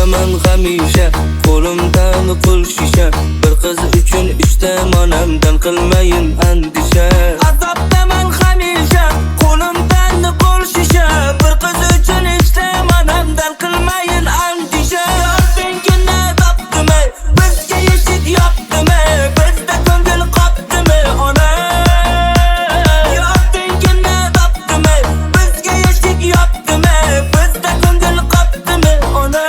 azobdaman hamisha, qo'limdan qo'l shisha. Bir qiz uchun ichdim onamdan, qilmayin andisha. Azobdaman hamisha, qo'limdan qo'l shisha. Bir qiz uchun ichdim onamdan, qilmayin andisha. Yordingina topdimi, bizga eshik yopdimi, bizda ko'ngil qopdimi ona? Yordingina topdimi, bizga eshik yopdimi, bizda ko'ngil qopdimi ona?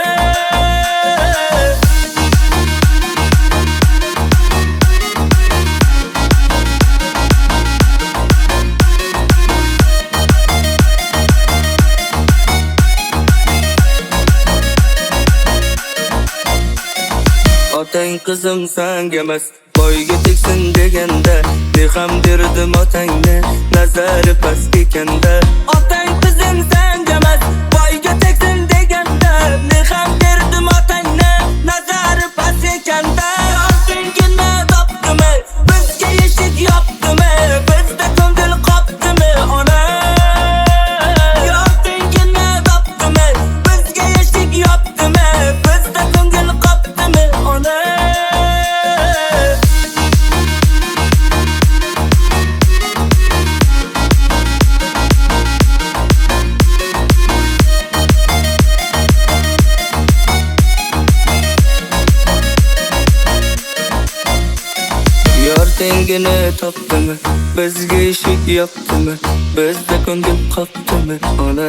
Otang qizim senga emas, boyga tegsin deganda, beham derdim otangni, nazari past ekanda. Otang qizim senga emas, boyga tegsin deganda, beham derdim otangni, nazari past ekanda. Yordingina topdimi, bizga eshik yopdimi, bizda ko'ngil qopdimi ona? Yordingina topdimi, bizga eshik yopdimi, bizda ko'ngil qopdimi ona? Yordingina topdimi, bizga eshik yopdimi, bizda ko'ngil qopdimi ona?